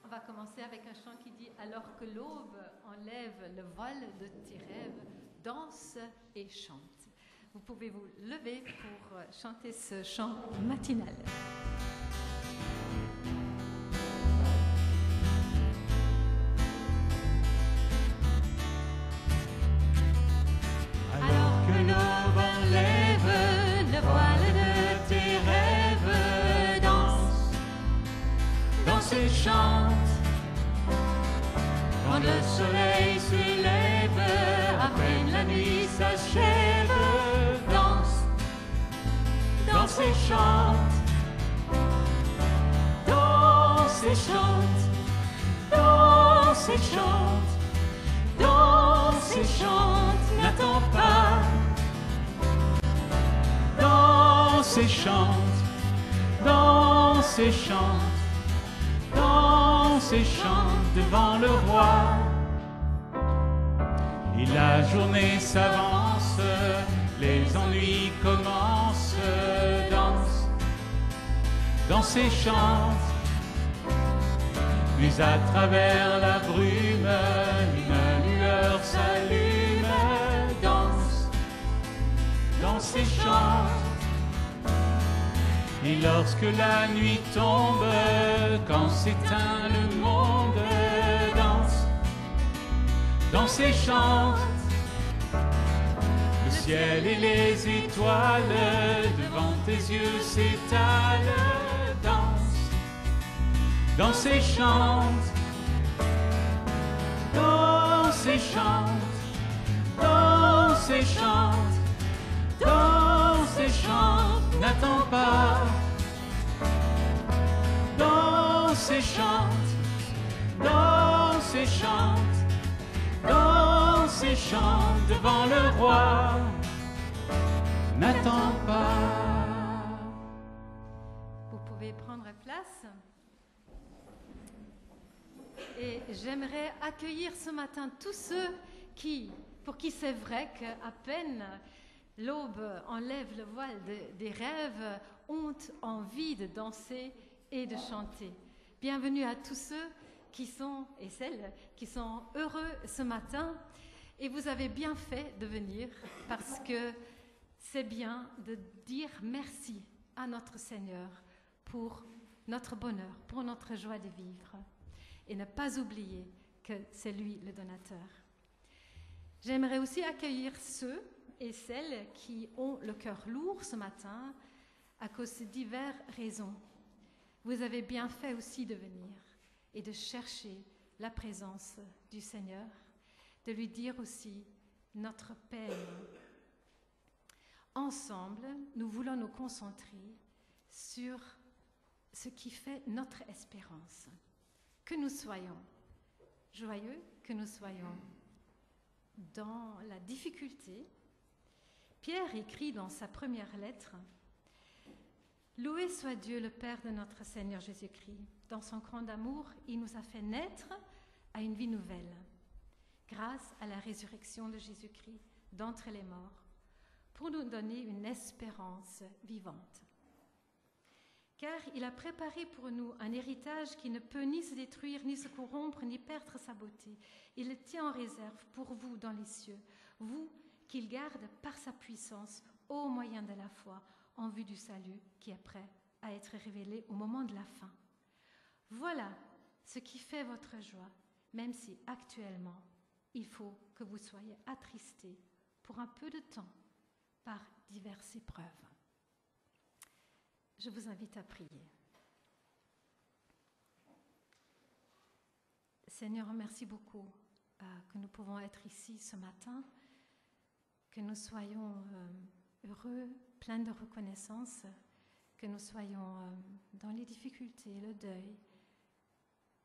On va commencer avec un chant qui dit « Alors que l'aube enlève le voile de tes rêves, danse et chante ». Vous pouvez vous lever pour chanter ce chant matinal. Alors que l'aube enlève le voile de tes rêves, danse, danse et chante. Quand le soleil se lève, à peine la nuit s'achève, danse, danse et chante. Danse et chante, danse et chante, danse et chante, n'attends pas. Danse et chante, danse et chante. Danse et chante devant le roi. Et la journée s'avance, les ennuis commencent. Danse, danse et chante. Puis à travers la brume, une lueur s'allume. Danse, danse et chante. Et lorsque la nuit tombe, quand s'éteint le monde, danse, danse et chante. Le ciel et les étoiles devant tes yeux s'étalent. Danse, danse et chante. Danse et chante, danse et chante. Danse et chante, n'attends pas. Danse et chante, danse et chante, danse et chante devant le roi. N'attends pas. Vous pouvez prendre place. Et j'aimerais accueillir ce matin tous ceux pour qui c'est vrai qu'à peine l'aube enlève le voile des rêves, ont envie de danser et de chanter. Bienvenue à tous ceux qui sont, et celles qui sont heureux ce matin. Et vous avez bien fait de venir parce que c'est bien de dire merci à notre Seigneur pour notre bonheur, pour notre joie de vivre. Et ne pas oublier que c'est lui le donateur. J'aimerais aussi accueillir ceux et celles qui ont le cœur lourd ce matin à cause de diverses raisons. Vous avez bien fait aussi de venir et de chercher la présence du Seigneur, de lui dire aussi notre peine. Ensemble, nous voulons nous concentrer sur ce qui fait notre espérance. Que nous soyons joyeux, que nous soyons dans la difficulté. Pierre écrit dans sa première lettre « Loué soit Dieu, le Père de notre Seigneur Jésus-Christ. Dans son grand amour, il nous a fait naître à une vie nouvelle, grâce à la résurrection de Jésus-Christ d'entre les morts, pour nous donner une espérance vivante. Car il a préparé pour nous un héritage qui ne peut ni se détruire, ni se corrompre, ni perdre sa beauté. Il le tient en réserve pour vous dans les cieux, vous qu'il garde par sa puissance au moyen de la foi en vue du salut qui est prêt à être révélé au moment de la fin. Voilà ce qui fait votre joie, même si actuellement il faut que vous soyez attristés pour un peu de temps par diverses épreuves. Je vous invite à prier. Seigneur, merci beaucoup que nous pouvons être ici ce matin, que nous soyons heureux, pleins de reconnaissance, que nous soyons dans les difficultés, le deuil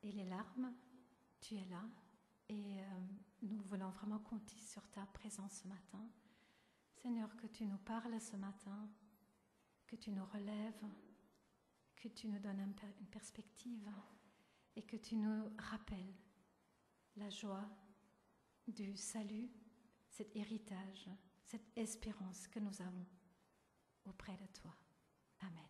et les larmes. Tu es là et nous voulons vraiment compter sur ta présence ce matin. Seigneur, que tu nous parles ce matin, que tu nous relèves, que tu nous donnes une perspective et que tu nous rappelles la joie du salut, cet héritage, cette espérance que nous avons auprès de toi. Amen.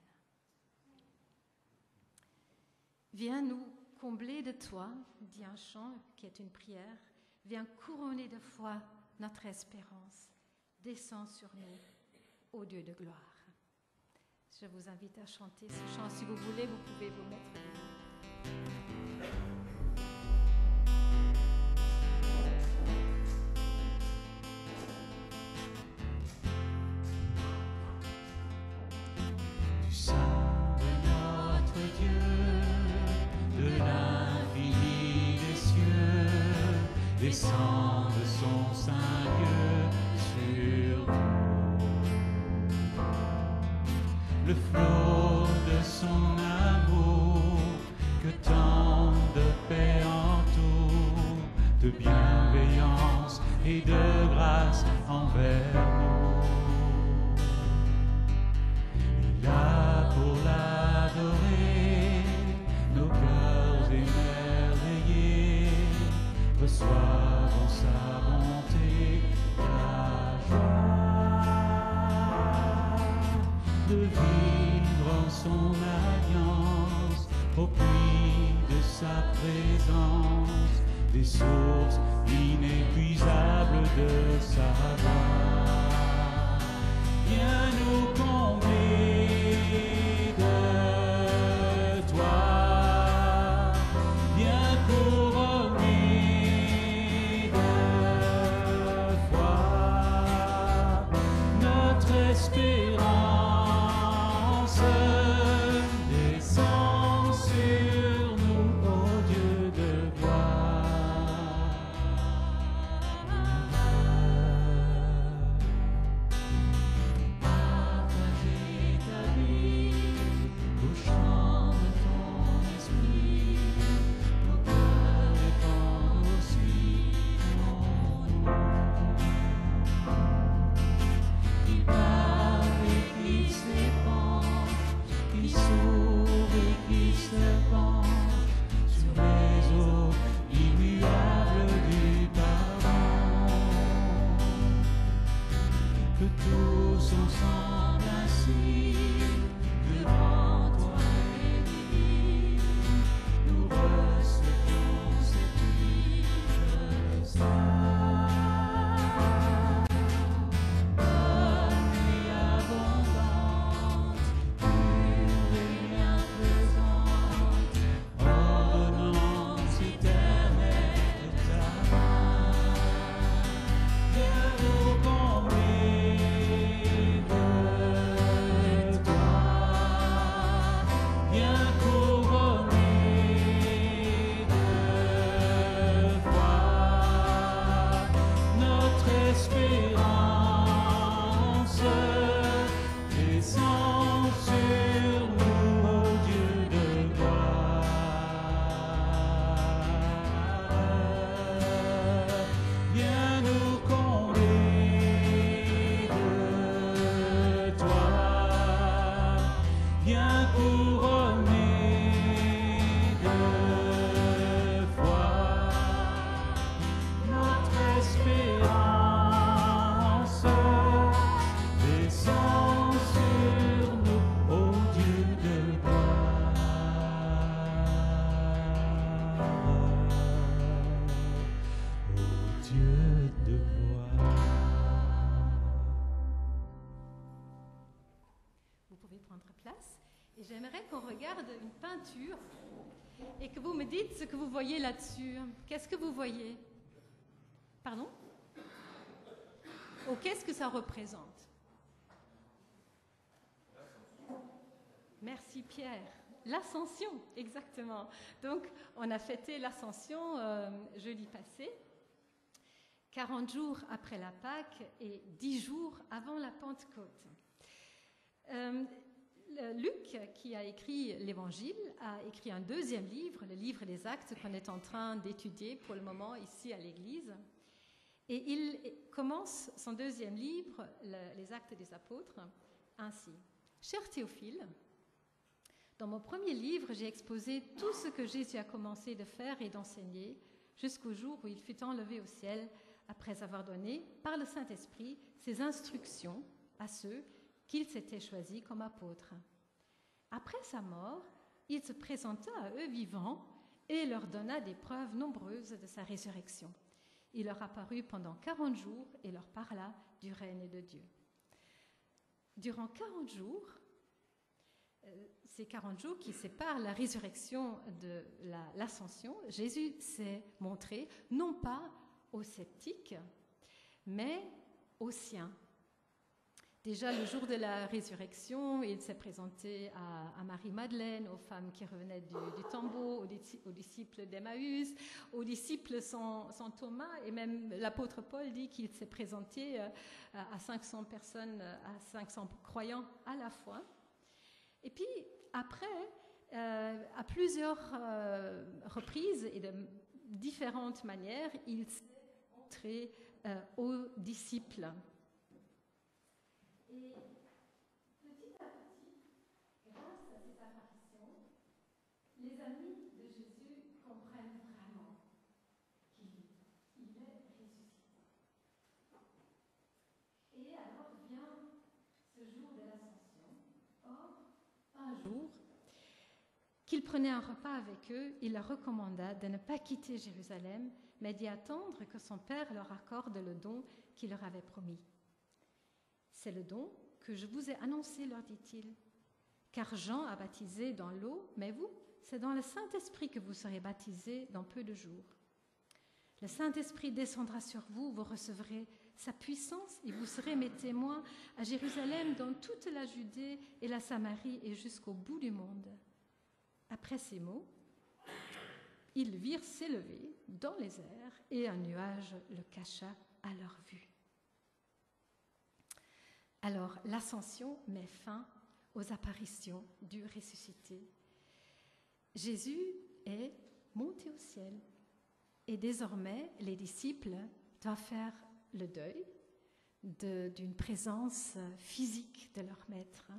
Viens nous comblé de toi, dit un chant qui est une prière, viens couronner de foi notre espérance. Descends sur nous, ô Dieu de gloire. Je vous invite à chanter ce chant. Si vous voulez, vous pouvez vous mettre debout. Du sein de notre Dieu, de l'infini des cieux, descend de son saint lieu sur nous. Le flot de son amour, que tant de paix entoure, de bienveillance et de grâce envers nous. Et là pour l'adorer, nos cœurs émerveillés reçoivent sa bonté, la joie de vivre son alliance au puits de sa présence, des sources inépuisables de sa gloire. Viens nous combler de toi, viens couronner de foi notre espérance. Descends sur nous, ô Dieu de gloire. Partager ta vie au chant de ton esprit, nos cœurs répandent aussi ton nom. Qui parle et qui s'épanche, qui s'ouvre et qui se penche sur les eaux immuables du pardon. Que tous ensemble ainsi, devant toi réunis, nous recevions cette livre sainte, bonne et abondante, pure et bienfaisante, ordonnance éternelle de ta main. Viens nous combler de toi, viens couronner de foi notre espérance. Descends sur nous, ô Dieu de gloire. Viens nous combler de toi, viens couronner de foi notre espérance. Descends sur nous, ô Dieu de gloire. Ô Dieu de gloire. Vous pouvez prendre place. Et j'aimerais qu'on regarde une peinture et que vous me dites ce que vous voyez là-dessus. Qu'est-ce que vous voyez? Pardon? Ou qu'est-ce que ça représente? Merci Pierre. L'ascension, exactement. Donc, on a fêté l'ascension jeudi passé, 40 jours après la Pâque et 10 jours avant la Pentecôte. Luc, qui a écrit l'Évangile, a écrit un deuxième livre, le livre des Actes, qu'on est en train d'étudier pour le moment ici à l'Église. Et il commence son deuxième livre, les Actes des Apôtres, ainsi. Cher Théophile, dans mon premier livre, j'ai exposé tout ce que Jésus a commencé de faire et d'enseigner jusqu'au jour où il fut enlevé au ciel après avoir donné, par le Saint-Esprit, ses instructions à ceux qu'il s'était choisis comme apôtres. Après sa mort, il se présenta à eux vivants et leur donna des preuves nombreuses de sa résurrection. Il leur apparut pendant 40 jours et leur parla du règne de Dieu. Durant 40 jours, ces 40 jours qui séparent la résurrection de l'ascension, Jésus s'est montré non pas aux sceptiques, mais aux siens. Déjà, le jour de la résurrection, il s'est présenté à Marie-Madeleine, aux femmes qui revenaient du tombeau, aux disciples d'Emmaüs, aux disciples sans Thomas, et même l'apôtre Paul dit qu'il s'est présenté à 500 personnes, à 500 croyants à la fois. Et puis, après, à plusieurs reprises et de différentes manières, il s'est montré aux disciples. Et petit à petit, grâce à cette apparition, les amis de Jésus comprennent vraiment qu'il est ressuscité. Et alors vient ce jour de l'Ascension. Or, un jour, qu'il prenait un repas avec eux, il leur recommanda de ne pas quitter Jérusalem, mais d'y attendre que son Père leur accorde le don qu'il leur avait promis. C'est le don que je vous ai annoncé, leur dit-il. Car Jean a baptisé dans l'eau, mais vous, c'est dans le Saint-Esprit que vous serez baptisés dans peu de jours. Le Saint-Esprit descendra sur vous, vous recevrez sa puissance et vous serez mes témoins à Jérusalem, dans toute la Judée et la Samarie et jusqu'au bout du monde. Après ces mots, ils virent s'élever dans les airs et un nuage le cacha à leur vue. Alors, l'ascension met fin aux apparitions du ressuscité. Jésus est monté au ciel et désormais, les disciples doivent faire le deuil d'une présence physique de leur maître.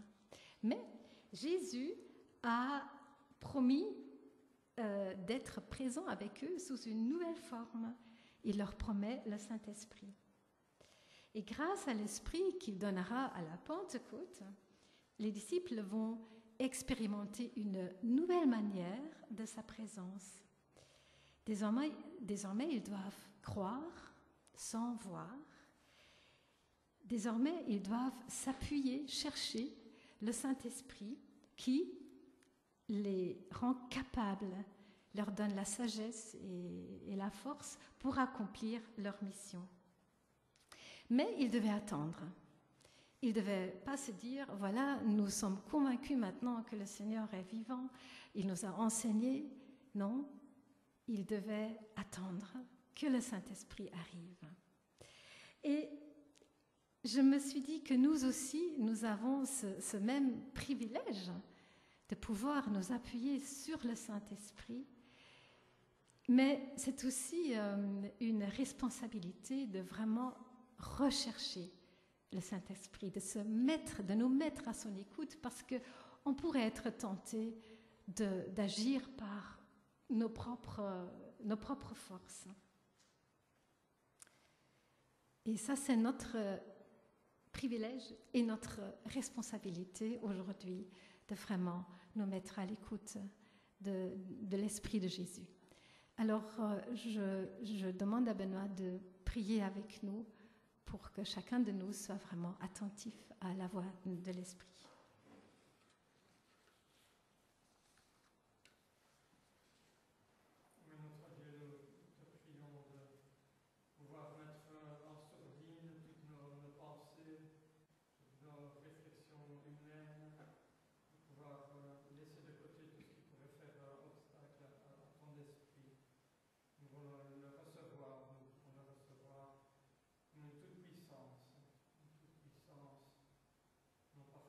Mais Jésus a promis d'être présent avec eux sous une nouvelle forme. Il leur promet le Saint-Esprit. Et grâce à l'Esprit qu'il donnera à la Pentecôte, les disciples vont expérimenter une nouvelle manière de sa présence. Désormais, ils doivent croire sans voir. Désormais, ils doivent s'appuyer, chercher le Saint-Esprit qui les rend capables, leur donne la sagesse et la force pour accomplir leur mission. Mais ils devaient attendre. Ils ne devaient pas se dire, voilà, nous sommes convaincus maintenant que le Seigneur est vivant, il nous a enseigné. Non, ils devaient attendre que le Saint-Esprit arrive. Et je me suis dit que nous aussi, nous avons ce même privilège de pouvoir nous appuyer sur le Saint-Esprit. Mais c'est aussi une responsabilité de vraiment rechercher le Saint-Esprit, de nous mettre à son écoute, parce qu'on pourrait être tenté d'agir par nos propres forces. Et ça, c'est notre privilège et notre responsabilité aujourd'hui de vraiment nous mettre à l'écoute de l'Esprit de Jésus. Alors, je demande à Benoît de prier avec nous pour que chacun de nous soit vraiment attentif à la voix de l'Esprit.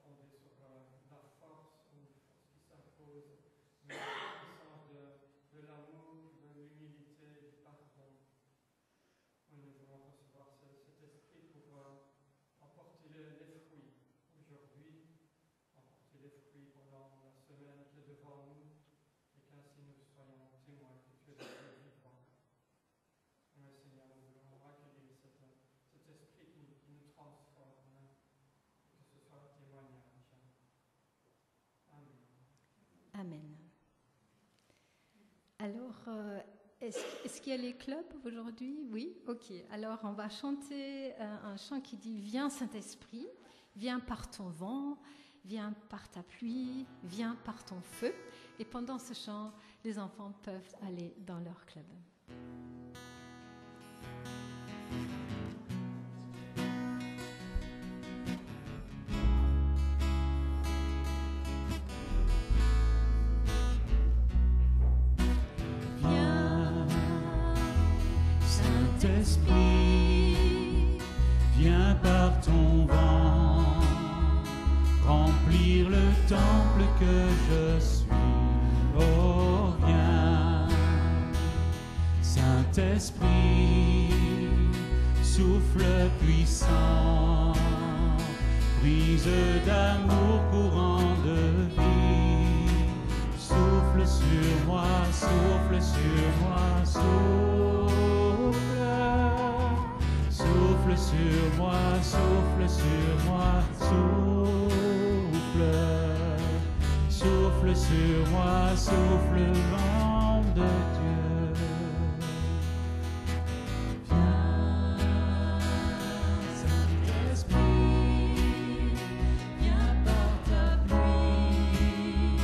Fondée Alors, est-ce qu'il y a les clubs aujourd'hui? Oui, ok. Alors, on va chanter un chant qui dit « Viens Saint-Esprit, viens par ton vent, viens par ta pluie, viens par ton feu ». Et pendant ce chant, les enfants peuvent aller dans leur club. Saint-Esprit, viens par ton vent, remplir le temple que je suis. Oh, viens, Saint-Esprit, souffle puissant, brise d'amour, courant de vie. Souffle sur moi, souffle sur moi, souffle sur moi, souffle sur moi, souffle sur moi, souffle vent de Dieu. Viens, Saint-Esprit, viens par ta pluie,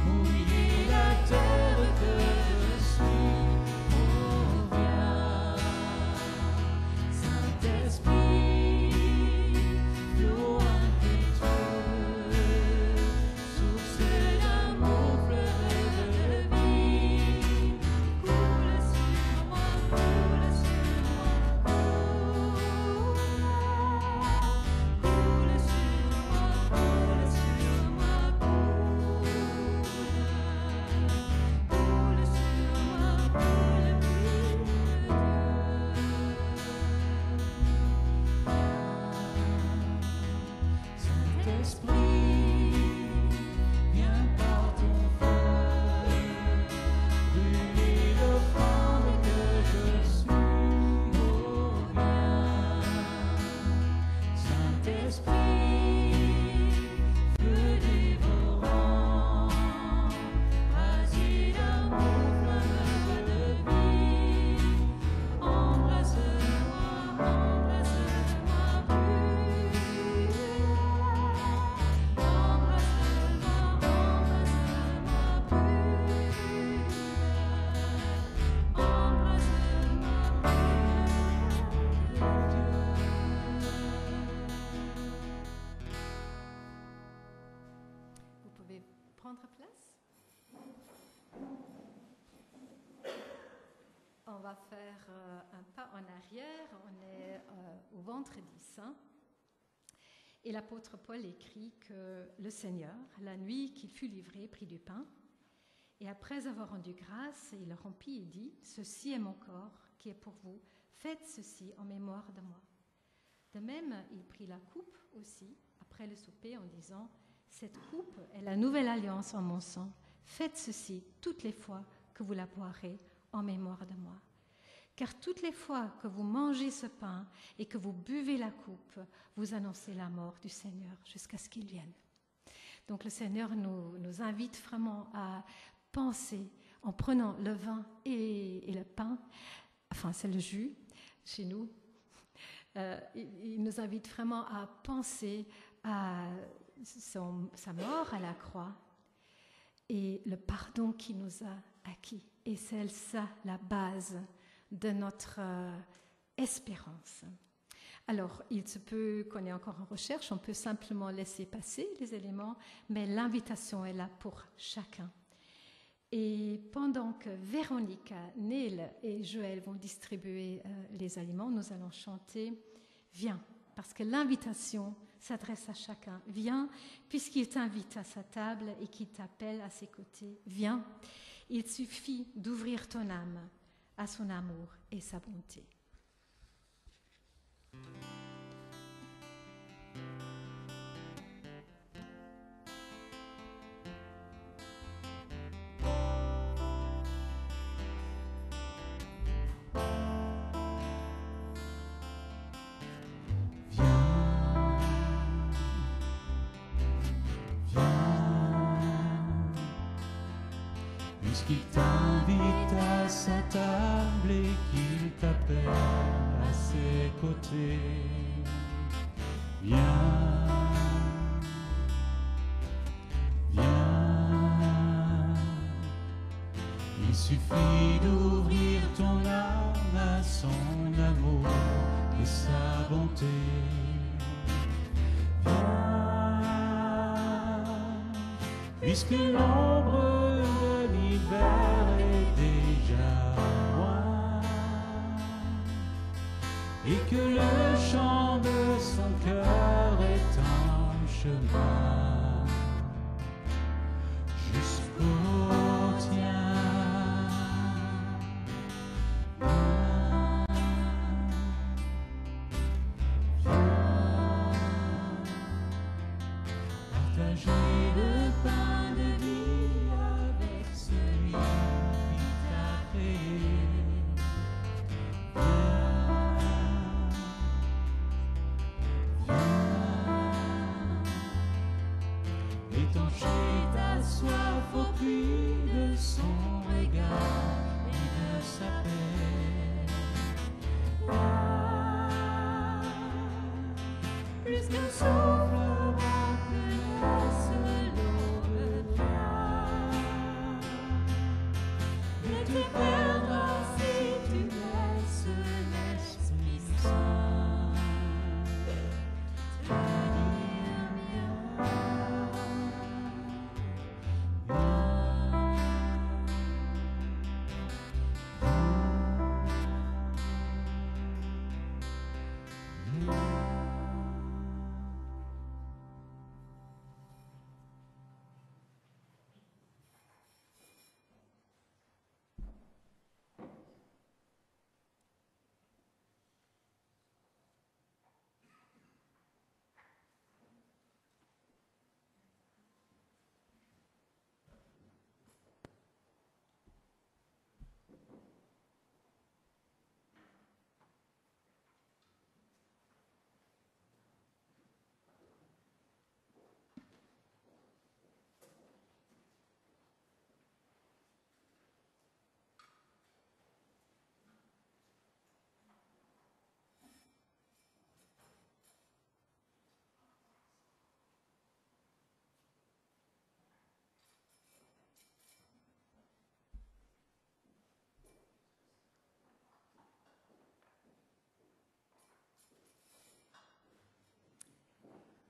mouiller la terre que je suis. Oh, viens, Saint-Esprit, flot impétueux, source d'amour, fleuve de vie, coule sur moi, coule sur moi, coule sur moi, coule sur moi, coule sur moi, coule Saint-Esprit, viens par ton feu, brûler le flamme que je suis. Oh, viens, Saint-Esprit, feu dévorant, brasier d'amour, flamme de vie. Embrasse-moi, embrasse-moi, brûle. Vous pouvez prendre place. On va faire un pas en arrière. On est au vendredi saint. Et l'apôtre Paul écrit que le Seigneur, la nuit qu'il fut livré, prit du pain. Et après avoir rendu grâce, il le rompit et dit « Ceci est mon corps qui est pour vous. Faites ceci en mémoire de moi. » De même, il prit la coupe aussi, après le souper, en disant « Cette coupe est la nouvelle alliance en mon sang. Faites ceci toutes les fois que vous la boirez en mémoire de moi. Car toutes les fois que vous mangez ce pain et que vous buvez la coupe, vous annoncez la mort du Seigneur jusqu'à ce qu'il vienne. » Donc le Seigneur nous invite vraiment à penser, en prenant le vin et le pain, enfin c'est le jus chez nous, il nous invite vraiment à penser à sa mort à la croix et le pardon qu'il nous a acquis. Et c'est ça la base de notre espérance. Alors, il se peut qu'on est encore en recherche, on peut simplement laisser passer les éléments, mais l'invitation est là pour chacun. Et pendant que Véronica, Neil et Joël vont distribuer les aliments, nous allons chanter « Viens », parce que l'invitation s'adresse à chacun. Viens, puisqu'il t'invite à sa table et qu'il t'appelle à ses côtés. Viens, il suffit d'ouvrir ton âme à son amour et sa bonté. Puisqu'il t'invite sa table et qu'il t'appelle à ses côtés. Viens, viens, il suffit d'ouvrir ton âme à son amour et sa bonté. Viens, puisque l'ombre de l'hiver est déjà loin et que le chant de son cœur est en chemin jusqu'au tien. Partager le pain de vie avec celui qui t'a créé. Viens, étancher ta soif au puits de son regard et de sa paix. Viens, plus qu'un souffle.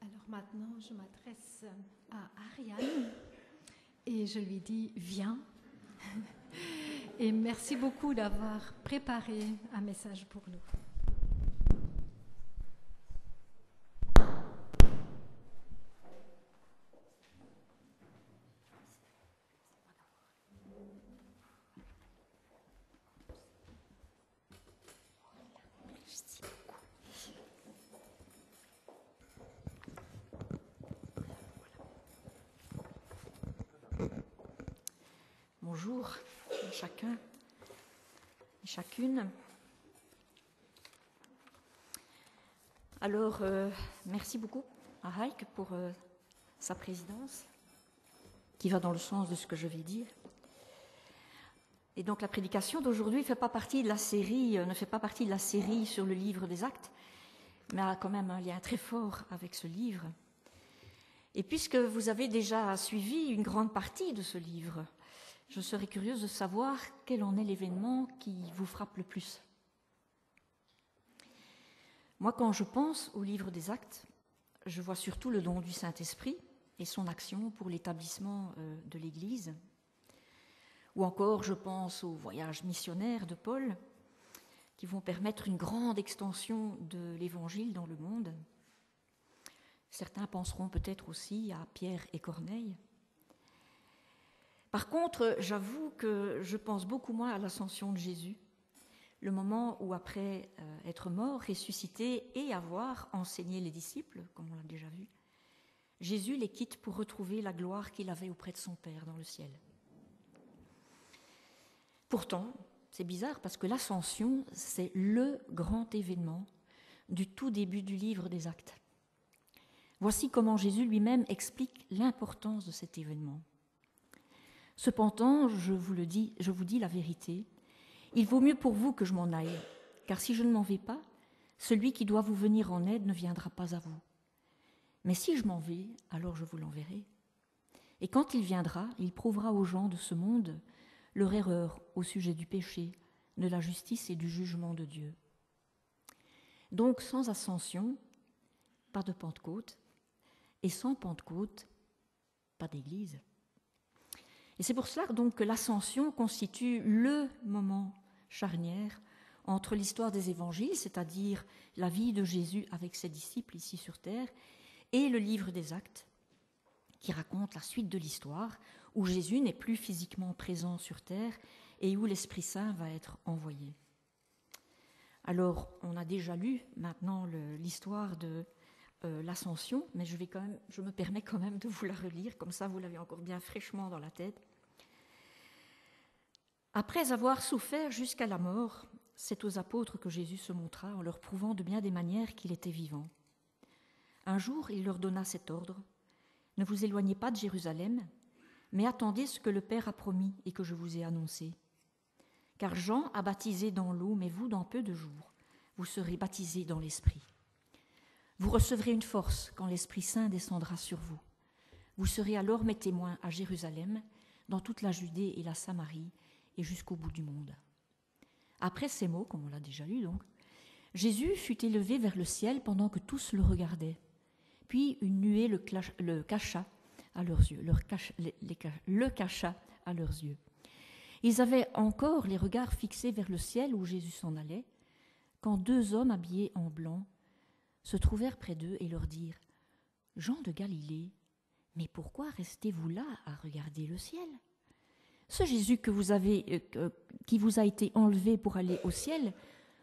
Alors maintenant, je m'adresse à Ariane et je lui dis « Viens ». Et merci beaucoup d'avoir préparé un message pour nous. Bonjour à chacun et chacune. Alors, merci beaucoup à Heike pour sa présidence, qui va dans le sens de ce que je vais dire. Et donc la prédication d'aujourd'hui ne fait pas partie de la série sur le livre des Actes, mais a quand même un lien très fort avec ce livre. Et puisque vous avez déjà suivi une grande partie de ce livre, je serais curieuse de savoir quel en est l'événement qui vous frappe le plus. Moi, quand je pense au livre des Actes, je vois surtout le don du Saint-Esprit et son action pour l'établissement de l'Église. Ou encore, je pense aux voyages missionnaires de Paul, qui vont permettre une grande extension de l'Évangile dans le monde. Certains penseront peut-être aussi à Pierre et Corneille. Par contre, j'avoue que je pense beaucoup moins à l'ascension de Jésus, le moment où, après être mort, ressuscité et avoir enseigné les disciples, comme on l'a déjà vu, Jésus les quitte pour retrouver la gloire qu'il avait auprès de son Père dans le ciel. Pourtant, c'est bizarre parce que l'ascension, c'est le grand événement du tout début du livre des Actes. Voici comment Jésus lui-même explique l'importance de cet événement. Cependant, je vous dis la vérité, Il vaut mieux pour vous que je m'en aille, car si je ne m'en vais pas, celui qui doit vous venir en aide ne viendra pas à vous. Mais si je m'en vais, alors je vous l'enverrai. Et quand il viendra, il prouvera aux gens de ce monde leur erreur au sujet du péché, de la justice et du jugement de Dieu. Donc, sans ascension, pas de Pentecôte, et sans Pentecôte, pas d'Église. Et c'est pour cela donc que l'ascension constitue le moment charnière entre l'histoire des évangiles, c'est-à-dire la vie de Jésus avec ses disciples ici sur terre, et le livre des Actes, qui raconte la suite de l'histoire, où Jésus n'est plus physiquement présent sur terre et où l'Esprit Saint va être envoyé. Alors, on a déjà lu maintenant l'histoire de l'Ascension, mais je me permets quand même de vous la relire, comme ça vous l'avez encore bien fraîchement dans la tête. Après avoir souffert jusqu'à la mort, c'est aux apôtres que Jésus se montra en leur prouvant de bien des manières qu'il était vivant. Un jour, il leur donna cet ordre : « Ne vous éloignez pas de Jérusalem, mais attendez ce que le Père a promis et que je vous ai annoncé. Car Jean a baptisé dans l'eau, mais vous, dans peu de jours, vous serez baptisés dans l'Esprit. Vous recevrez une force quand l'Esprit Saint descendra sur vous. Vous serez alors mes témoins à Jérusalem, dans toute la Judée et la Samarie, et jusqu'au bout du monde. » Après ces mots, comme on l'a déjà lu donc, Jésus fut élevé vers le ciel pendant que tous le regardaient. Puis une nuée le cacha à leurs yeux, le cacha à leurs yeux. Ils avaient encore les regards fixés vers le ciel où Jésus s'en allait, quand 2 hommes habillés en blanc se trouvèrent près d'eux et leur dirent : « Jean de Galilée, mais pourquoi restez-vous là à regarder le ciel ? Ce Jésus qui vous a été enlevé pour aller au ciel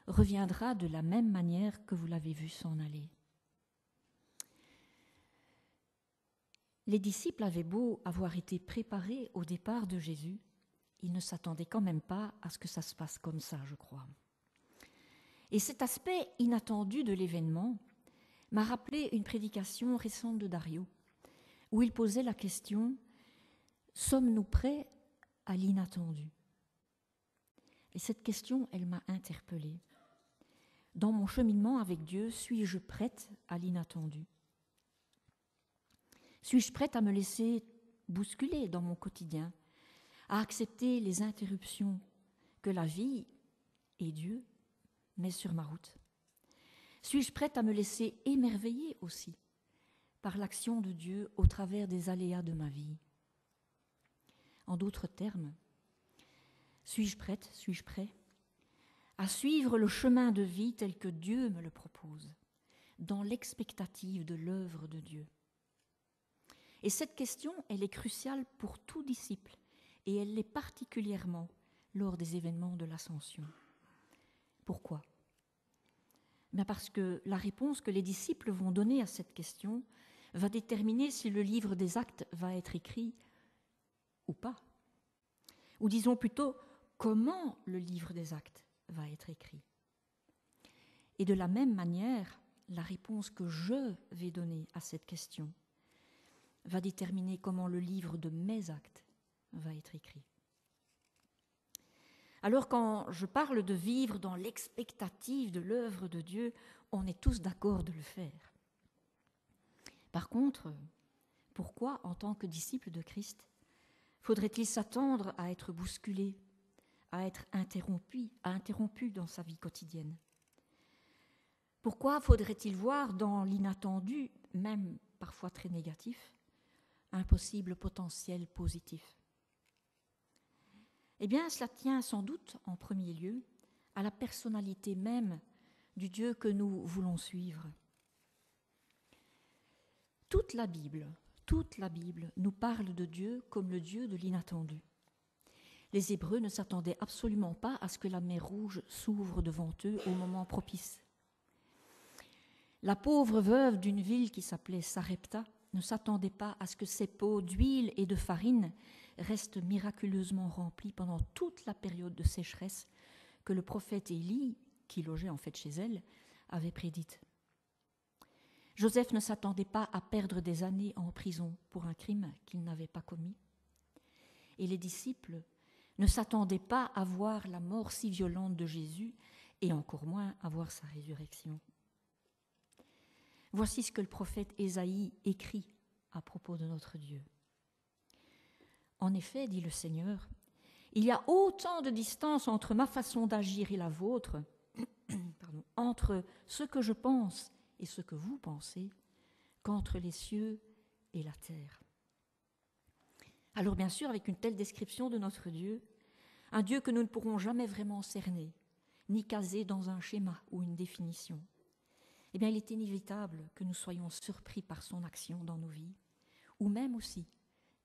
reviendra de la même manière que vous l'avez vu s'en aller. » Les disciples avaient beau avoir été préparés au départ de Jésus, ils ne s'attendaient quand même pas à ce que ça se passe comme ça, je crois. Et cet aspect inattendu de l'événement m'a rappelé une prédication récente de Dario, où il posait la question : sommes-nous prêts à l'inattendu ? Et cette question, elle m'a interpellée. Dans mon cheminement avec Dieu, suis-je prête à l'inattendu ? Suis-je prête à me laisser bousculer dans mon quotidien, à accepter les interruptions que la vie et Dieu met sur ma route ? Suis-je prête à me laisser émerveiller aussi par l'action de Dieu au travers des aléas de ma vie ? En d'autres termes, suis-je prête, suis-je prêt à suivre le chemin de vie tel que Dieu me le propose, dans l'expectative de l'œuvre de Dieu ? Et cette question, elle est cruciale pour tout disciple, et elle l'est particulièrement lors des événements de l'Ascension. Pourquoi ? Bien parce que la réponse que les disciples vont donner à cette question va déterminer si le livre des Actes va être écrit ou pas. Ou disons plutôt, comment le livre des Actes va être écrit. Et de la même manière, la réponse que je vais donner à cette question va déterminer comment le livre de mes actes va être écrit. Alors quand je parle de vivre dans l'expectative de l'œuvre de Dieu, on est tous d'accord de le faire. Par contre, pourquoi, en tant que disciple de Christ, faudrait-il s'attendre à être bousculé, à être interrompu dans sa vie quotidienne ? Pourquoi faudrait-il voir dans l'inattendu, même parfois très négatif, un possible potentiel positif ? Eh bien, cela tient sans doute en premier lieu à la personnalité même du Dieu que nous voulons suivre. Toute la Bible nous parle de Dieu comme le Dieu de l'inattendu. Les Hébreux ne s'attendaient absolument pas à ce que la mer Rouge s'ouvre devant eux au moment propice. La pauvre veuve d'une ville qui s'appelait Sarepta ne s'attendait pas à ce que ses pots d'huile et de farine restent miraculeusement remplis pendant toute la période de sécheresse que le prophète Élie, qui logeait en fait chez elle, avait prédite. Joseph ne s'attendait pas à perdre des années en prison pour un crime qu'il n'avait pas commis. Et les disciples ne s'attendaient pas à voir la mort si violente de Jésus et encore moins à voir sa résurrection. Voici ce que le prophète Ésaïe écrit à propos de notre Dieu. En effet, dit le Seigneur, il y a autant de distance entre ma façon d'agir et la vôtre, entre ce que je pense et ce que vous pensez, qu'entre les cieux et la terre. Alors bien sûr, avec une telle description de notre Dieu, un Dieu que nous ne pourrons jamais vraiment cerner, ni caser dans un schéma ou une définition, eh bien il est inévitable que nous soyons surpris par son action dans nos vies, ou même aussi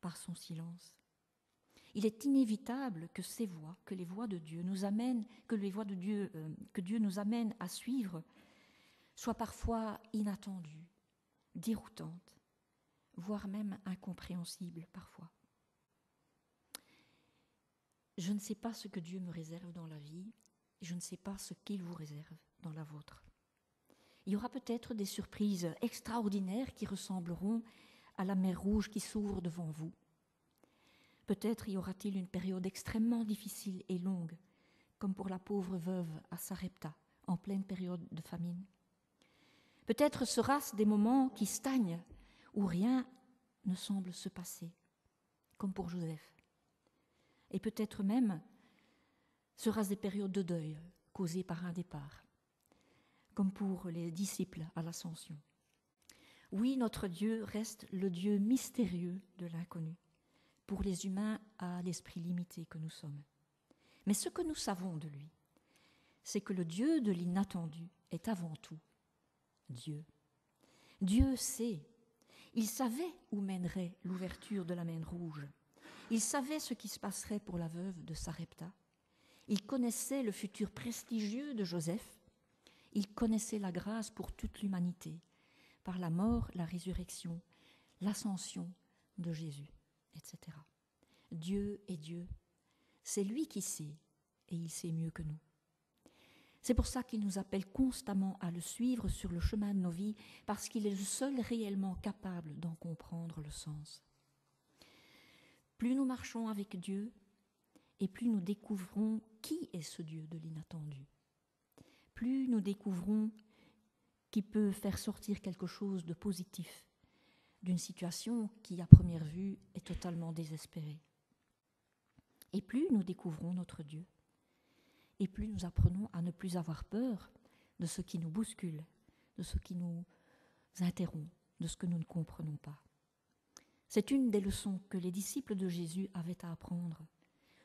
par son silence. Il est inévitable que ces voies, que les voies de Dieu nous amènent, que Dieu nous amène à suivre, soient parfois inattendues, déroutantes, voire même incompréhensibles parfois. Je ne sais pas ce que Dieu me réserve dans la vie, je ne sais pas ce qu'il vous réserve dans la vôtre. Il y aura peut-être des surprises extraordinaires qui ressembleront à la mer Rouge qui s'ouvre devant vous. Peut-être y aura-t-il une période extrêmement difficile et longue, comme pour la pauvre veuve à Sarepta, en pleine période de famine. Peut-être sera-ce des moments qui stagnent, où rien ne semble se passer, comme pour Joseph. Et peut-être même sera-ce des périodes de deuil causées par un départ, comme pour les disciples à l'Ascension. Oui, notre Dieu reste le Dieu mystérieux de l'inconnu, pour les humains à l'esprit limité que nous sommes. Mais ce que nous savons de lui, c'est que le Dieu de l'inattendu est avant tout Dieu. Dieu sait, il savait où mènerait l'ouverture de la mer Rouge. Il savait ce qui se passerait pour la veuve de Sarepta. Il connaissait le futur prestigieux de Joseph. Il connaissait la grâce pour toute l'humanité, par la mort, la résurrection, l'ascension de Jésus, etc. Dieu est Dieu. C'est lui qui sait, et il sait mieux que nous. C'est pour ça qu'il nous appelle constamment à le suivre sur le chemin de nos vies, parce qu'il est le seul réellement capable d'en comprendre le sens. Plus nous marchons avec Dieu, et plus nous découvrons qui est ce Dieu de l'inattendu. Plus nous découvrons qu'il peut faire sortir quelque chose de positif d'une situation qui, à première vue, est totalement désespérée. Et plus nous découvrons notre Dieu, et plus nous apprenons à ne plus avoir peur de ce qui nous bouscule, de ce qui nous interrompt, de ce que nous ne comprenons pas. C'est une des leçons que les disciples de Jésus avaient à apprendre.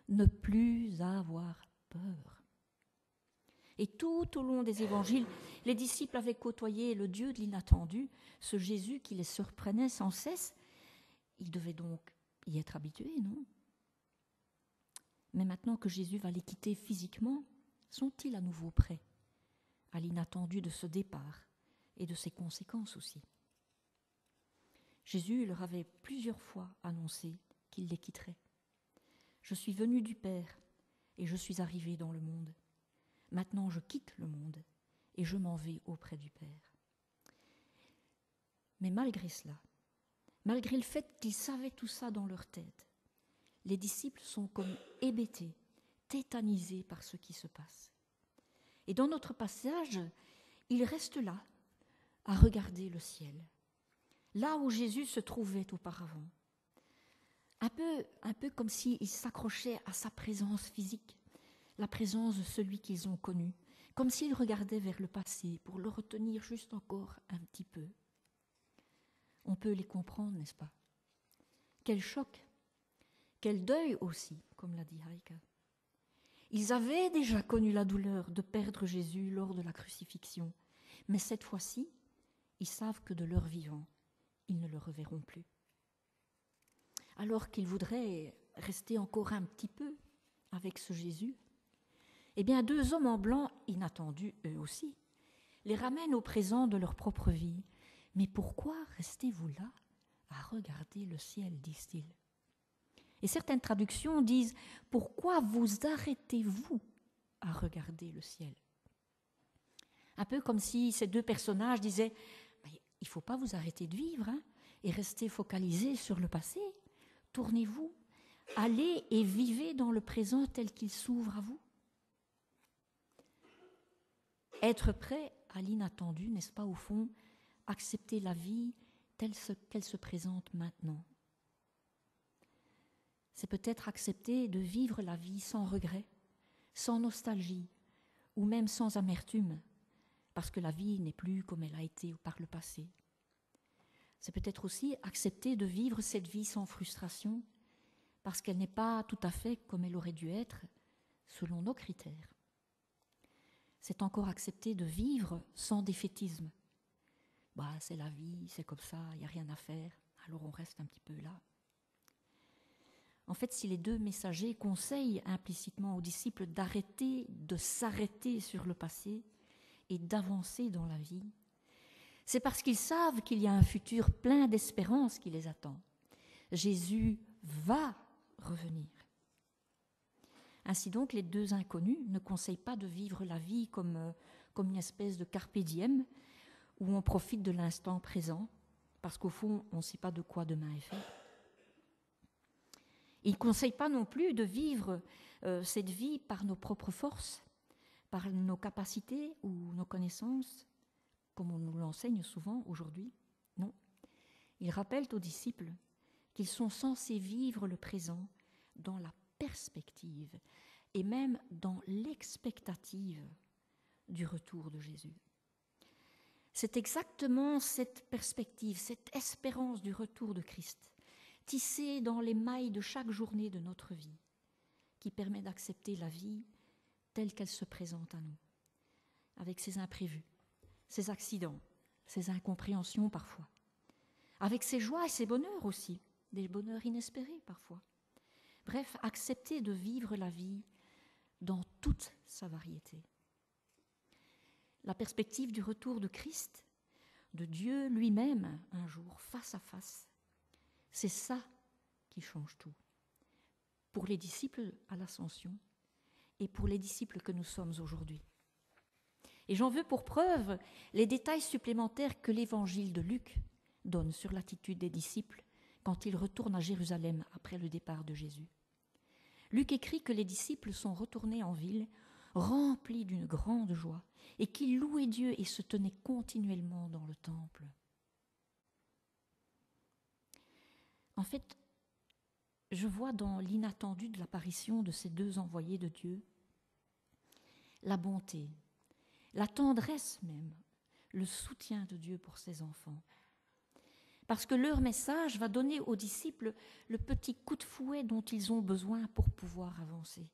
Ne plus avoir peur. Et tout au long des évangiles, les disciples avaient côtoyé le Dieu de l'inattendu, ce Jésus qui les surprenait sans cesse. Ils devaient donc y être habitués, non ? Mais maintenant que Jésus va les quitter physiquement, sont-ils à nouveau prêts à l'inattendu de ce départ et de ses conséquences aussi ? Jésus leur avait plusieurs fois annoncé qu'il les quitterait. « Je suis venu du Père et je suis arrivé dans le monde. Maintenant je quitte le monde et je m'en vais auprès du Père. » Mais malgré cela, malgré le fait qu'ils savaient tout ça dans leur tête, les disciples sont comme hébétés, tétanisés par ce qui se passe. Et dans notre passage, ils restent là, à regarder le ciel, là où Jésus se trouvait auparavant. Un peu comme s'ils s'accrochaient à sa présence physique, la présence de celui qu'ils ont connu, comme s'ils regardaient vers le passé pour le retenir juste encore un petit peu. On peut les comprendre, n'est-ce pas ? Quel choc, quel deuil aussi, comme l'a dit Heike. Ils avaient déjà connu la douleur de perdre Jésus lors de la crucifixion, mais cette fois-ci, ils savent que de leur vivant, ils ne le reverront plus. Alors qu'ils voudraient rester encore un petit peu avec ce Jésus, eh bien 2 hommes en blanc, inattendus eux aussi, les ramènent au présent de leur propre vie. Mais pourquoi restez-vous là à regarder le ciel, disent-ils. Et certaines traductions disent « Pourquoi vous arrêtez-vous à regarder le ciel ?» Un peu comme si ces 2 personnages disaient « Il ne faut pas vous arrêter de vivre et rester focalisé sur le passé. Tournez-vous Allez et vivez dans le présent tel qu'il s'ouvre à vous. Être prêt à l'inattendu, n'est-ce pas, au fond, accepter la vie telle qu'elle se présente maintenant. C'est peut-être accepter de vivre la vie sans regret, sans nostalgie, ou même sans amertume, parce que la vie n'est plus comme elle a été par le passé. C'est peut-être aussi accepter de vivre cette vie sans frustration, parce qu'elle n'est pas tout à fait comme elle aurait dû être, selon nos critères. C'est encore accepter de vivre sans défaitisme. C'est la vie, c'est comme ça, il n'y a rien à faire, alors on reste un petit peu là. En fait, si les deux messagers conseillent implicitement aux disciples d'arrêter de s'arrêter sur le passé et d'avancer dans la vie, c'est parce qu'ils savent qu'il y a un futur plein d'espérance qui les attend. Jésus va revenir. Ainsi donc, les deux inconnus ne conseillent pas de vivre la vie comme une espèce de carpe diem, où on profite de l'instant présent, parce qu'au fond, on ne sait pas de quoi demain est fait. Ils ne conseillent pas non plus de vivre cette vie par nos propres forces, par nos capacités ou nos connaissances, comme on nous l'enseigne souvent aujourd'hui. Non. Ils rappellent aux disciples qu'ils sont censés vivre le présent dans la perspective et même dans l'expectative du retour de Jésus. C'est exactement cette perspective, cette espérance du retour de Christ, tissée dans les mailles de chaque journée de notre vie, qui permet d'accepter la vie telle qu'elle se présente à nous, avec ses imprévus, ses accidents, ses incompréhensions parfois, avec ses joies et ses bonheurs aussi, des bonheurs inespérés parfois. Bref, accepter de vivre la vie dans toute sa variété. La perspective du retour de Christ, de Dieu lui-même, un jour, face à face, c'est ça qui change tout. Pour les disciples à l'Ascension et pour les disciples que nous sommes aujourd'hui. Et j'en veux pour preuve les détails supplémentaires que l'évangile de Luc donne sur l'attitude des disciples quand ils retournent à Jérusalem après le départ de Jésus. Luc écrit que les disciples sont retournés en ville, remplis d'une grande joie, et qu'ils louaient Dieu et se tenaient continuellement dans le temple. En fait, je vois dans l'inattendu de l'apparition de ces deux envoyés de Dieu la bonté, la tendresse même, le soutien de Dieu pour ses enfants. Parce que leur message va donner aux disciples le petit coup de fouet dont ils ont besoin pour pouvoir avancer.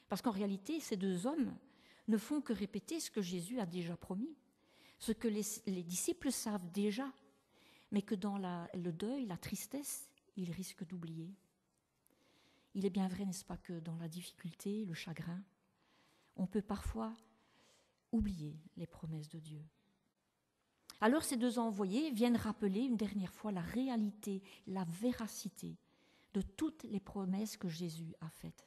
Parce qu'en réalité, ces deux hommes ne font que répéter ce que Jésus a déjà promis, ce que les disciples savent déjà, mais que dans le deuil, la tristesse, ils risquent d'oublier. Il est bien vrai, n'est-ce pas, que dans la difficulté, le chagrin, on peut parfois oublier les promesses de Dieu. Alors ces deux envoyés viennent rappeler une dernière fois la réalité, la véracité de toutes les promesses que Jésus a faites.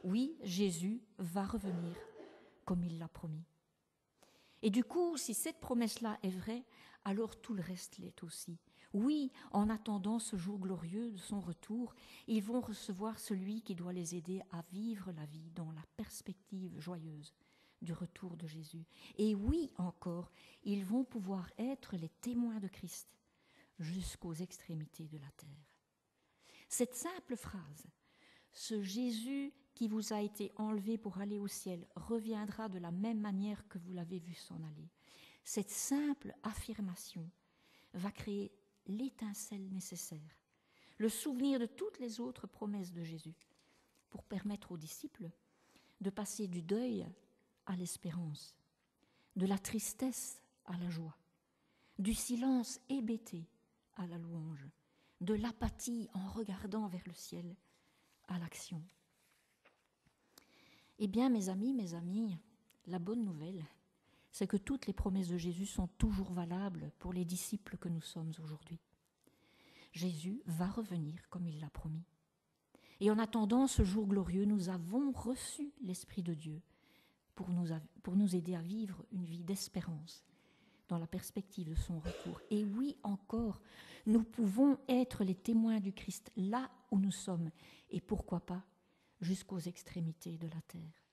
Oui, Jésus va revenir comme il l'a promis. Et du coup, si cette promesse-là est vraie, alors tout le reste l'est aussi. Oui, en attendant ce jour glorieux de son retour, ils vont recevoir celui qui doit les aider à vivre la vie dans la perspective joyeuse du retour de Jésus. Et oui, encore, ils vont pouvoir être les témoins de Christ jusqu'aux extrémités de la terre. Cette simple phrase, « Ce Jésus qui vous a été enlevé pour aller au ciel reviendra de la même manière que vous l'avez vu s'en aller », cette simple affirmation va créer l'étincelle nécessaire, le souvenir de toutes les autres promesses de Jésus, pour permettre aux disciples de passer du deuil à l'espérance, de la tristesse à la joie, du silence hébété à la louange, de l'apathie en regardant vers le ciel à l'action. Eh bien, mes amis, la bonne nouvelle, c'est que toutes les promesses de Jésus sont toujours valables pour les disciples que nous sommes aujourd'hui. Jésus va revenir comme il l'a promis. Et en attendant ce jour glorieux, nous avons reçu l'Esprit de Dieu pour nous aider à vivre une vie d'espérance, dans la perspective de son retour. Et oui, encore, nous pouvons être les témoins du Christ là où nous sommes, et pourquoi pas jusqu'aux extrémités de la terre.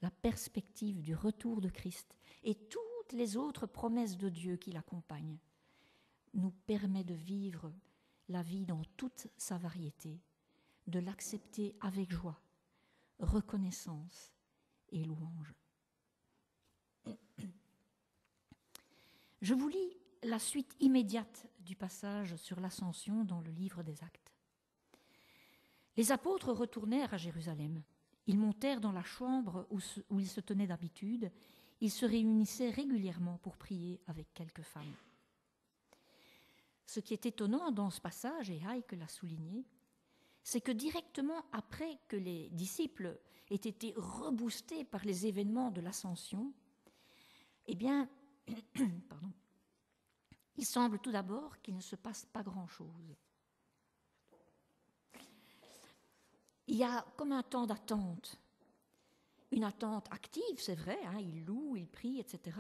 La perspective du retour de Christ et toutes les autres promesses de Dieu qui l'accompagnent nous permet de vivre la vie dans toute sa variété, de l'accepter avec joie, reconnaissance et louange. Je vous lis la suite immédiate du passage sur l'ascension dans le livre des Actes. Les apôtres retournèrent à Jérusalem. Ils montèrent dans la chambre où ils se tenaient d'habitude. Ils se réunissaient régulièrement pour prier avec quelques femmes. Ce qui est étonnant dans ce passage, et Hayek l'a souligné, c'est que directement après que les disciples aient été reboostés par les événements de l'ascension, eh bien, pardon, il semble tout d'abord qu'il ne se passe pas grand-chose. Il y a comme un temps d'attente, une attente active, c'est vrai, hein, ils louent, ils prient, etc.,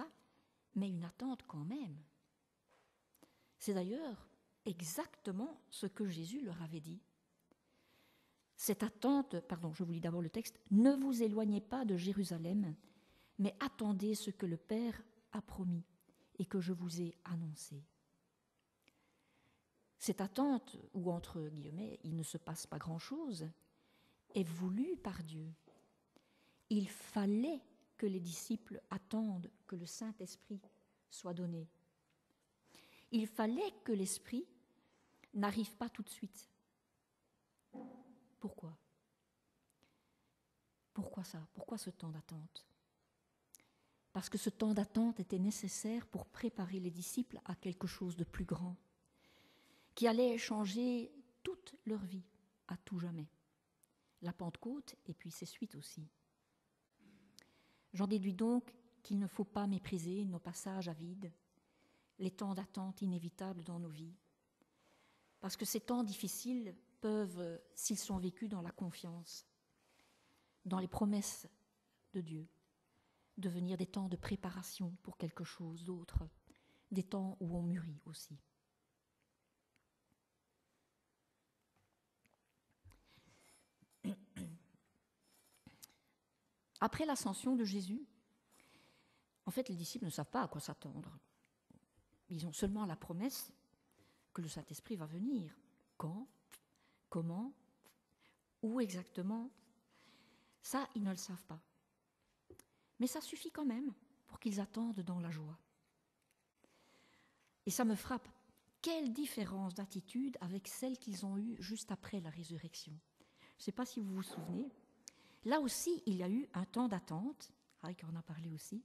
mais une attente quand même. C'est d'ailleurs exactement ce que Jésus leur avait dit. Cette attente, pardon, je vous lis d'abord le texte, « Ne vous éloignez pas de Jérusalem, mais attendez ce que le Père a promis et que je vous ai annoncé. » Cette attente, où entre guillemets, il ne se passe pas grand-chose, est voulue par Dieu. Il fallait que les disciples attendent que le Saint-Esprit soit donné. Il fallait que l'Esprit n'arrive pas tout de suite. Pourquoi ? Pourquoi ça ? Pourquoi ce temps d'attente ? Parce que ce temps d'attente était nécessaire pour préparer les disciples à quelque chose de plus grand, qui allait changer toute leur vie, à tout jamais. La Pentecôte et puis ses suites aussi. J'en déduis donc qu'il ne faut pas mépriser nos passages à vide, les temps d'attente inévitables dans nos vies, parce que ces temps difficiles peuvent, s'ils sont vécus dans la confiance, dans les promesses de Dieu, devenir des temps de préparation pour quelque chose d'autre, des temps où on mûrit aussi. Après l'ascension de Jésus, en fait, les disciples ne savent pas à quoi s'attendre. Ils ont seulement la promesse que le Saint-Esprit va venir. Quand ? Comment ? Où exactement ? Ça, ils ne le savent pas. Mais ça suffit quand même pour qu'ils attendent dans la joie. Et ça me frappe. Quelle différence d'attitude avec celle qu'ils ont eue juste après la résurrection. Je ne sais pas si vous vous souvenez. Là aussi, il y a eu un temps d'attente, Hayek en a parlé aussi,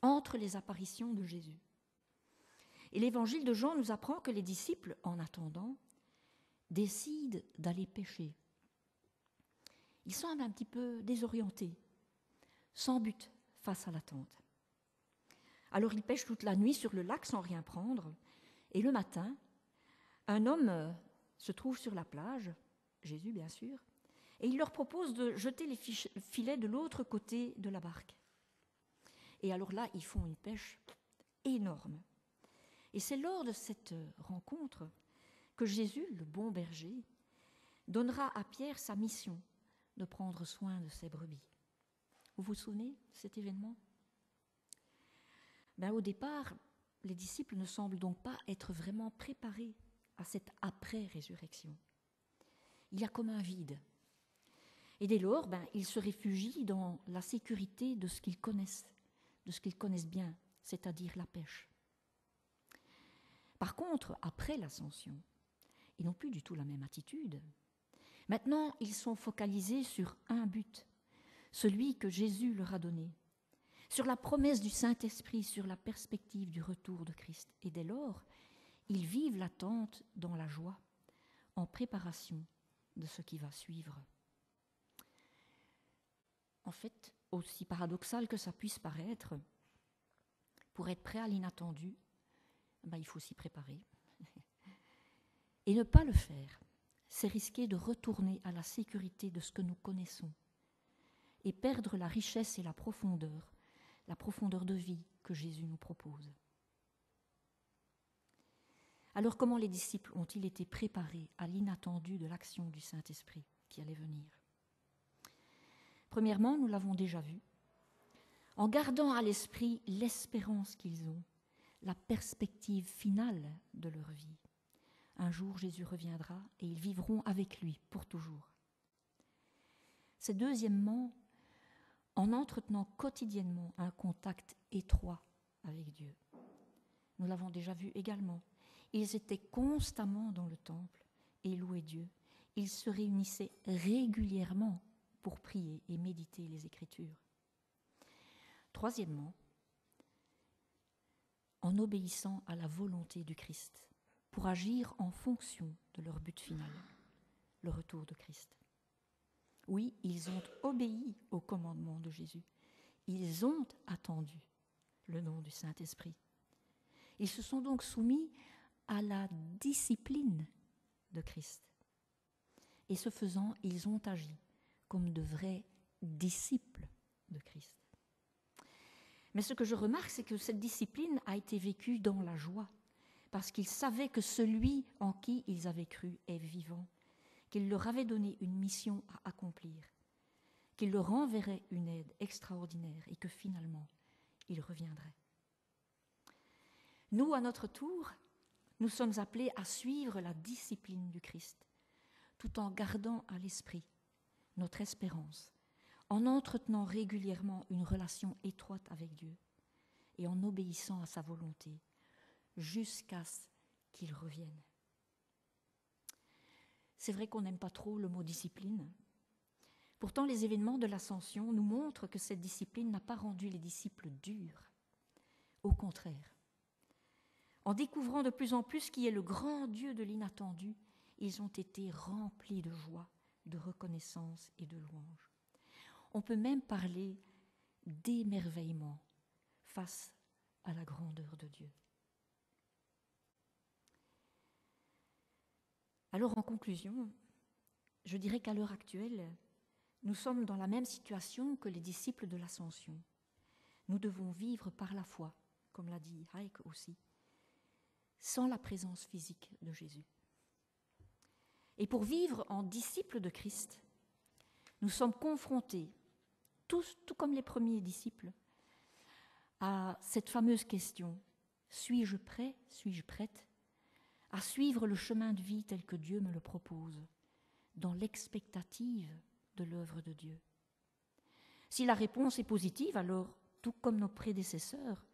entre les apparitions de Jésus. Et l'évangile de Jean nous apprend que les disciples, en attendant, décident d'aller pêcher. Ils semblent un petit peu désorientés, sans but face à l'attente. Alors ils pêchent toute la nuit sur le lac sans rien prendre, et le matin, un homme se trouve sur la plage, Jésus bien sûr, et il leur propose de jeter les filets de l'autre côté de la barque. Et alors là, ils font une pêche énorme. Et c'est lors de cette rencontre que Jésus, le bon berger, donnera à Pierre sa mission de prendre soin de ses brebis. Vous vous souvenez de cet événement ? Au départ, les disciples ne semblent donc pas être vraiment préparés à cette après-résurrection. Il y a comme un vide. Et dès lors, ils se réfugient dans la sécurité de ce qu'ils connaissent bien, c'est-à-dire la pêche. Par contre, après l'ascension, ils n'ont plus du tout la même attitude. Maintenant, ils sont focalisés sur un but, celui que Jésus leur a donné, sur la promesse du Saint-Esprit, sur la perspective du retour de Christ. Et dès lors, ils vivent l'attente dans la joie, en préparation de ce qui va suivre. En fait, aussi paradoxal que ça puisse paraître, pour être prêt à l'inattendu, il faut s'y préparer. Et ne pas le faire, c'est risquer de retourner à la sécurité de ce que nous connaissons et perdre la richesse et la profondeur la profondeur de vie que Jésus nous propose. Alors comment les disciples ont-ils été préparés à l'inattendu de l'action du Saint-Esprit qui allait venir? Premièrement, nous l'avons déjà vu, en gardant à l'esprit l'espérance qu'ils ont, la perspective finale de leur vie. Un jour, Jésus reviendra et ils vivront avec lui pour toujours. C'est deuxièmement, en entretenant quotidiennement un contact étroit avec Dieu. Nous l'avons déjà vu également. Ils étaient constamment dans le temple et louaient Dieu. Ils se réunissaient régulièrement pour prier et méditer les Écritures. Troisièmement, en obéissant à la volonté du Christ, pour agir en fonction de leur but final, le retour de Christ. Oui, ils ont obéi au commandement de Jésus. Ils ont attendu le nom du Saint-Esprit. Ils se sont donc soumis à la discipline de Christ. Et ce faisant, ils ont agi comme de vrais disciples de Christ. Mais ce que je remarque, c'est que cette discipline a été vécue dans la joie, parce qu'ils savaient que celui en qui ils avaient cru est vivant, qu'il leur avait donné une mission à accomplir, qu'il leur enverrait une aide extraordinaire et que finalement, il reviendrait. Nous, à notre tour, nous sommes appelés à suivre la discipline du Christ, tout en gardant à l'esprit notre espérance, en entretenant régulièrement une relation étroite avec Dieu et en obéissant à sa volonté jusqu'à ce qu'il revienne. C'est vrai qu'on n'aime pas trop le mot discipline. Pourtant, les événements de l'Ascension nous montrent que cette discipline n'a pas rendu les disciples durs. Au contraire, en découvrant de plus en plus qui est le grand Dieu de l'inattendu, ils ont été remplis de joie, de reconnaissance et de louange. On peut même parler d'émerveillement face à la grandeur de Dieu. Alors, en conclusion, je dirais qu'à l'heure actuelle, nous sommes dans la même situation que les disciples de l'Ascension. Nous devons vivre par la foi, comme l'a dit Heike aussi, sans la présence physique de Jésus. Et pour vivre en disciples de Christ, nous sommes confrontés, tous, tout comme les premiers disciples, à cette fameuse question: suis-je prêt, suis-je prête à suivre le chemin de vie tel que Dieu me le propose, dans l'expectative de l'œuvre de Dieu? Si la réponse est positive, alors, tout comme nos prédécesseurs,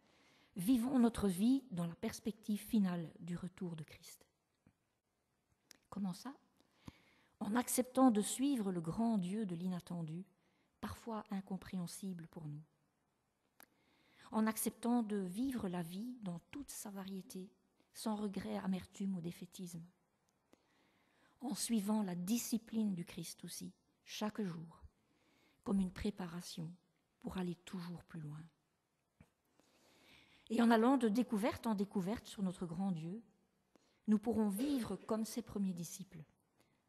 vivons notre vie dans la perspective finale du retour de Christ. Comment ça? En acceptant de suivre le grand Dieu de l'inattendu, parfois incompréhensible pour nous. En acceptant de vivre la vie dans toute sa variété, sans regret, amertume ou défaitisme. En suivant la discipline du Christ aussi, chaque jour, comme une préparation pour aller toujours plus loin. Et en allant de découverte en découverte sur notre grand Dieu, nous pourrons vivre comme ses premiers disciples,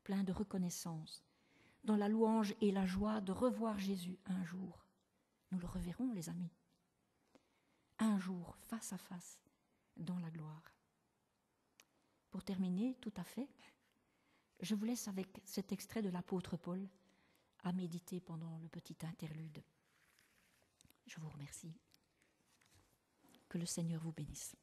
pleins de reconnaissance, dans la louange et la joie de revoir Jésus un jour. Nous le reverrons, les amis. Un jour, face à face, dans la gloire. Pour terminer, tout à fait, je vous laisse avec cet extrait de l'apôtre Paul à méditer pendant le petit interlude. Je vous remercie. Que le Seigneur vous bénisse.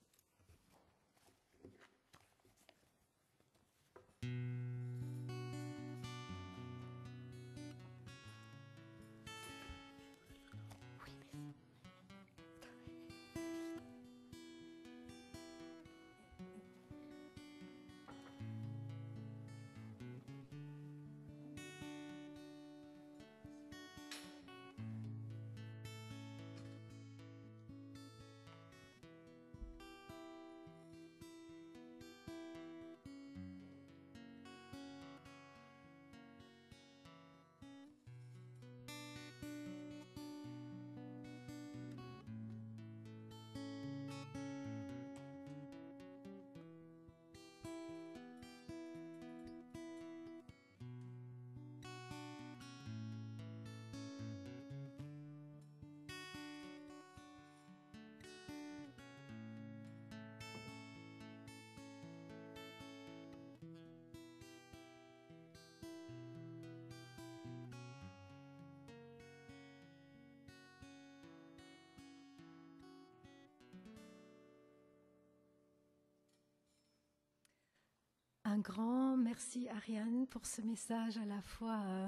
Un grand merci Ariane pour ce message à la fois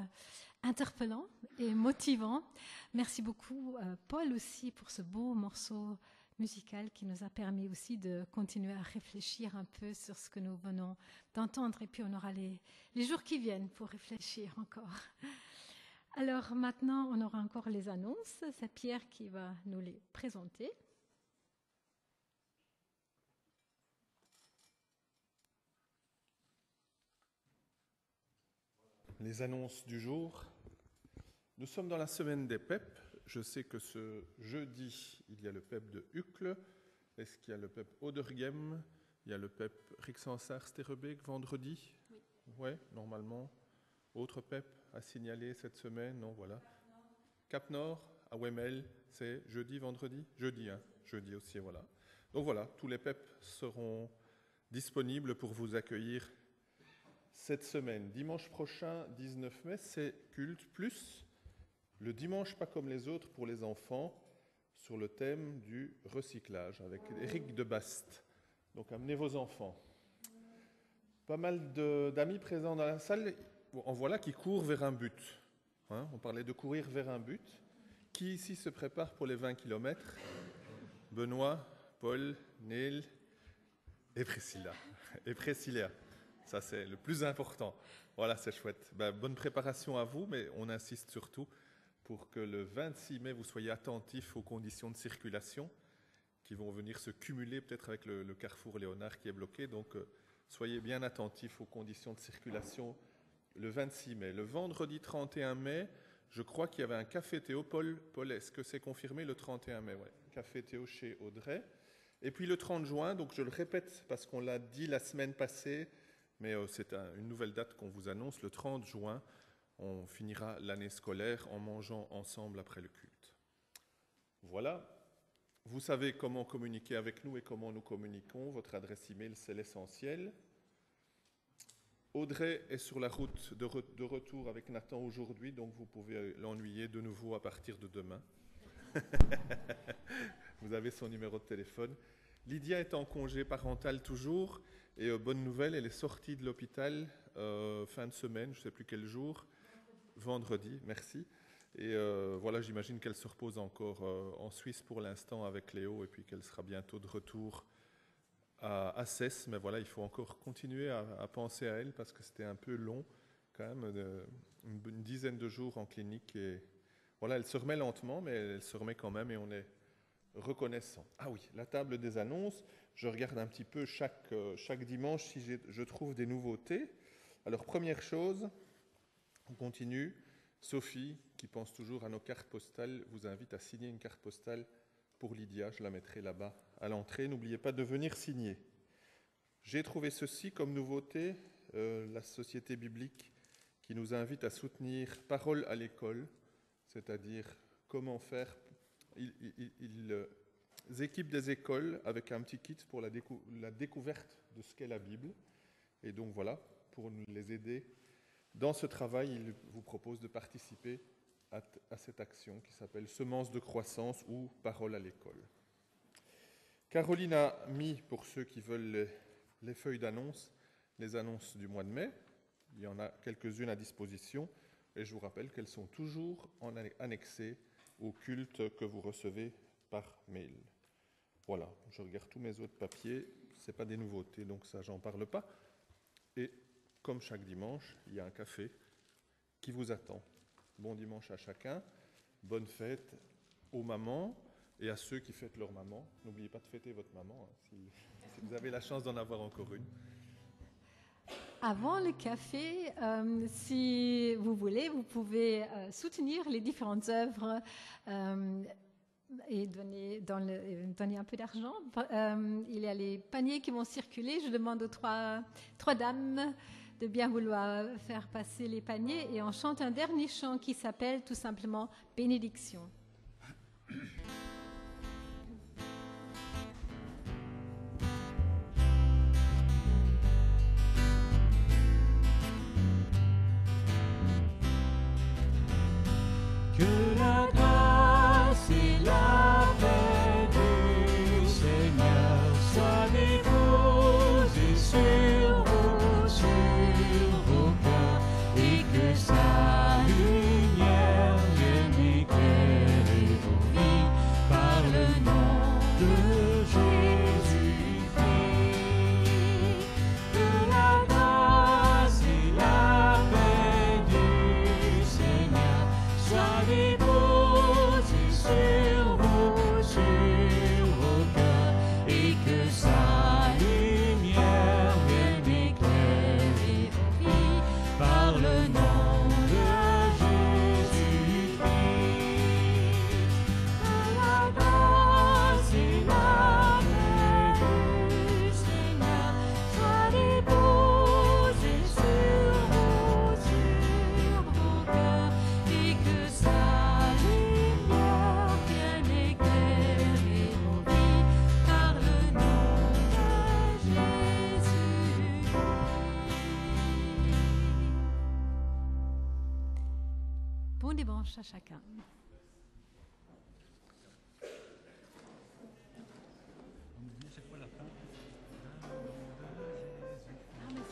interpellant et motivant. Merci beaucoup Paul aussi pour ce beau morceau musical qui nous a permis aussi de continuer à réfléchir un peu sur ce que nous venons d'entendre. Et puis on aura les jours qui viennent pour réfléchir encore. Alors maintenant, on aura encore les annonces. C'est Pierre qui va nous les présenter. Les annonces du jour. Nous sommes dans la semaine des PEP. Je sais que ce jeudi, il y a le PEP de Uccle. Est-ce qu'il y a le PEP Oderghem? Il y a le PEP Rixensart-Sterrebeek vendredi? Oui. Ouais, normalement. Autre PEP à signaler cette semaine? Non, voilà. Cap-Nord, à Wemel, c'est jeudi, vendredi? Jeudi, hein. Jeudi aussi, voilà. Donc voilà, tous les PEP seront disponibles pour vous accueillir cette semaine. Dimanche prochain, 19 mai, c'est Culte Plus. Le dimanche pas comme les autres pour les enfants, sur le thème du recyclage, avec Éric de Bast. Donc amenez vos enfants. Pas mal d'amis présents dans la salle, en voilà qui courent vers un but. Hein, on parlait de courir vers un but. Qui ici se prépare pour les 20 km? Benoît, Paul, Neil et Priscilla. Ça, c'est le plus important. Voilà, c'est chouette. Bonne préparation à vous, mais on insiste surtout pour que le 26 mai, vous soyez attentifs aux conditions de circulation qui vont venir se cumuler peut-être avec le carrefour Léonard qui est bloqué. Donc, soyez bien attentifs aux conditions de circulation le 26 mai. Le vendredi 31 mai, je crois qu'il y avait un café Théo. Paul, est-ce que c'est confirmé le 31 mai? Ouais. Café Théo chez Audrey. Et puis le 30 juin, donc je le répète parce qu'on l'a dit la semaine passée, mais c'est une nouvelle date qu'on vous annonce. Le 30 juin, on finira l'année scolaire en mangeant ensemble après le culte. Voilà. Vous savez comment communiquer avec nous et comment nous communiquons. Votre adresse email, c'est l'essentiel. Audrey est sur la route de retour avec Nathan aujourd'hui, donc vous pouvez l'ennuyer de nouveau à partir de demain. Vous avez son numéro de téléphone. Lydia est en congé parental toujours. Et bonne nouvelle, elle est sortie de l'hôpital fin de semaine, je ne sais plus quel jour, vendredi, merci. Et voilà, j'imagine qu'elle se repose encore en Suisse pour l'instant avec Léo et puis qu'elle sera bientôt de retour à Cesse. Mais voilà, il faut encore continuer à penser à elle parce que c'était un peu long quand même, une dizaine de jours en clinique. Et voilà, elle se remet lentement, mais elle se remet quand même et on est reconnaissant. Ah oui, la table des annonces. Je regarde un petit peu chaque dimanche si je trouve des nouveautés. Alors, première chose, on continue. Sophie, qui pense toujours à nos cartes postales, vous invite à signer une carte postale pour Lydia. Je la mettrai là-bas à l'entrée. N'oubliez pas de venir signer. J'ai trouvé ceci comme nouveauté, la Société biblique qui nous invite à soutenir Parole à l'école, c'est-à-dire comment faire. Ils équipent des écoles avec un petit kit pour la découverte de ce qu'est la Bible. Et donc voilà, pour nous les aider dans ce travail, ils vous proposent de participer à cette action qui s'appelle Semences de croissance ou Parole à l'école. Caroline a mis, pour ceux qui veulent les feuilles d'annonce, les annonces du mois de mai. Il y en a quelques-unes à disposition. Et je vous rappelle qu'elles sont toujours annexées au culte que vous recevez par mail. Voilà, je regarde tous mes autres papiers. Ce n'est pas des nouveautés, donc ça, j'en parle pas. Et comme chaque dimanche, il y a un café qui vous attend. Bon dimanche à chacun. Bonne fête aux mamans et à ceux qui fêtent leur maman. N'oubliez pas de fêter votre maman, hein, si vous avez la chance d'en avoir encore une. Avant le café, si vous voulez, vous pouvez soutenir les différentes œuvres et donner un peu d'argent. Il y a les paniers qui vont circuler. Je demande aux trois dames de bien vouloir faire passer les paniers et on chante un dernier chant qui s'appelle tout simplement « Bénédiction ». Que la grâce et la paix du Seigneur soient déposées sur vos déposer sur vos cœurs et que sa lumière vienne éclairer vos vies par le nom de Jésus-Christ. La grâce et la paix du Seigneur soient déposées sur vos cœurs et que sa lumière vienne éclairer vos vies par le nom de Jésus-Christ. Bon dimanche à chacun.